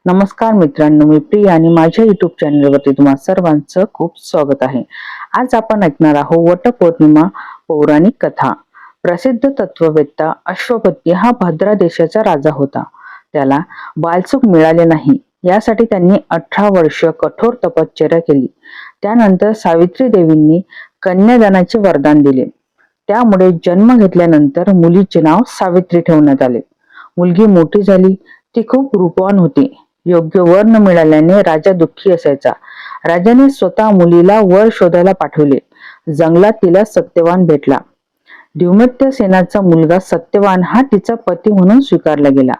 नमस्कार मित्रांनो, मी प्रिया आणि माझ्या युट्यूब चॅनलवरती तुम्हा सर्वांचं खूप स्वागत आहे। आज आपण ऐकणार आहोत वटपौर्णिमा पौराणिक कथा। प्रसिद्ध तत्ववेत्ता अश्वपती हा भद्रा देशाचा राजा होता। त्याला बालसुख मिळाले नाही यासाठी त्यांनी 18 वर्ष कठोर तपश्चर्या केली। त्यानंतर सावित्री देवींनी कन्यादानाचे वरदान दिले। त्यामुळे जन्म घेतल्यानंतर मुलीचे नाव सावित्री ठेवण्यात आले। मुलगी मोठी झाली, ती खूप रूपवान होती। योग्य वर न मिळाल्याने राजा दुःखी असायचा। राजाने स्वतः मुलीला वर शोधायला पाठवले। जंगलात तिला सत्यवान भेटला। द्युमत्य सेनाचा मुलगा सत्यवान हा तिचा पती म्हणून स्वीकारला गेला।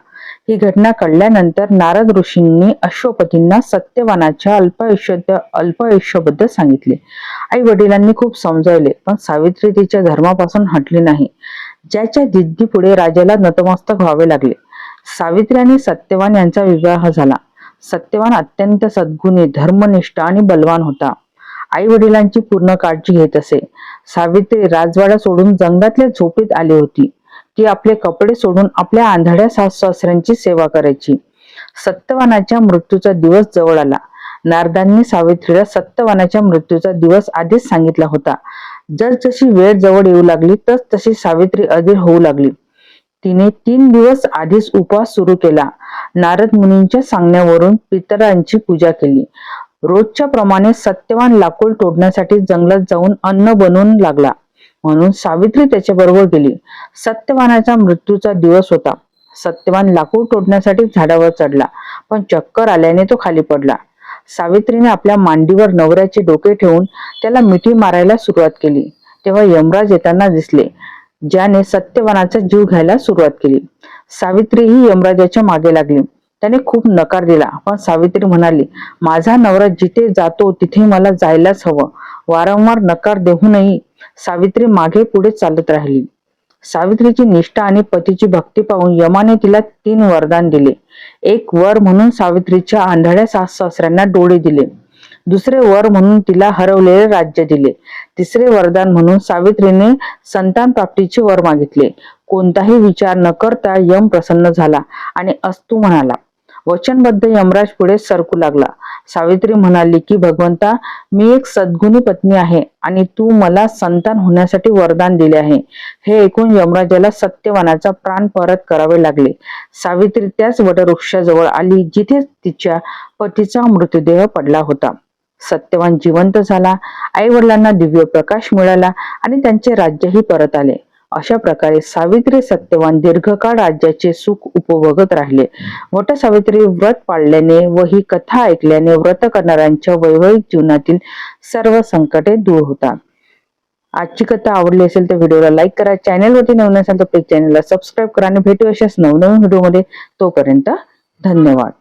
ही घटना कळल्यानंतर नारद ऋषींनी अश्वपतींना सत्यवानाच्या अल्पायुष्याबद्दल सांगितले। आई वडिलांनी खूप समजावले, पण सावित्री तिच्या धर्मापासून हटली नाही। ज्याच्या जिद्दीपुढे राजाला नतमस्तक व्हावे लागले। सावित्री आणि सत्यवान यांचा विवाह झाला। सत्यवान अत्यंत सद्गुणी, धर्मनिष्ठ आणि बलवान होता। आई वडिलांची पूर्ण काळजी घेत असे। सावित्री राजवाडा सोडून जंगलातल्या झोपडीत आली होती। ती आपले कपडे सोडून आपल्या आंधळ्या सासू-सासऱ्यांची सेवा करायची। सत्यवानाच्या मृत्यूचा दिवस जवळ आला। नारदांनी सावित्रीला सत्यवानाच्या मृत्यूचा दिवस आधीच सांगितला होता। जसजशी वेळ जवळ येऊ लागली तशी सावित्री अधीर होऊ लागली। तिने 3 दिवस आधीच उपवास सुरू केला। नारद मुनींच्या सांगण्यावरून पितरांची पूजा केली। रोजच्या प्रमाणे सत्यवान लाकूड तोडण्यासाठी जंगलात जाऊन अन्न बनवून लागला, म्हणून सावित्री त्याच्याबरोबर गेली। सत्यवानाचा मृत्यूचा दिवस होता। सत्यवान लाकूड तोडण्यासाठी झाडावर चढला, पण चक्कर आल्याने तो खाली पडला। सावित्रीने आपल्या मांडीवर नवऱ्याचे डोके ठेवून त्याला मिठी मारायला सुरुवात केली। तेव्हा यमराज येताना दिसले, ज्याने सत्यवानाचा जीव घ्यायला सुरुवात केली। सावित्री ही यमराजाच्या मागे लागली। त्याने खूप नकार दिला, पण सावित्री म्हणाली, माझा नवरा जिथे जातो तिथे मला जायलाच हवं। वारंवार नकार देऊनही सावित्री मागे पुढे चालत राहिली। सावित्रीची निष्ठा आणि पतीची भक्ती पाहून यमाने तिला 3 वरदान दिले। एक वर म्हणून सावित्रीच्या आंधळ्या सासू-सासऱ्यांना डोळे दिले। दुसरे वर म्हणून तिला हरवलेले राज्य दिले। तिसरे वरदान म्हणून सावित्रीने संतान प्राप्तीचे वर मागितले। कोणताही विचार न करता यम प्रसन्न झाला आणि अस्तु म्हणाला। वचनबद्ध यमराज पुढे सरकू लागला। सावित्री म्हणाली की भगवंता, मी एक सद्गुणी पत्नी आहे आणि तू मला संतान होण्यासाठी वरदान दिले आहे। हे ऐकून यमराजाला सत्यवानाचा प्राण परत करावे लागले। सावित्री त्याच वटवृक्षाजवळ आली जिथे तिच्या पतीचा मृतदेह पडला होता। सत्यवान जिवंत झाला, आई वडिलांना दिव्य प्रकाश मिळाला आणि त्यांचे राज्यही परत आले। अशा प्रकारे सावित्री सत्यवान दीर्घकाळ राज्याचे सुख उपभोगत राहिले। वटसावित्री व्रत पाळल्याने व ही कथा ऐकल्याने व्रत करणाऱ्यांच्या वैवाहिक जीवनातील सर्व संकटे दूर होतात। आजची कथा आवडली असेल तर व्हिडिओला लाईक करा, चॅनलवरती नवीन असाल तर प्लीज चॅनलला सबस्क्राईब करा आणि भेटू अशाच नवनवीन व्हिडिओमध्ये। तोपर्यंत धन्यवाद।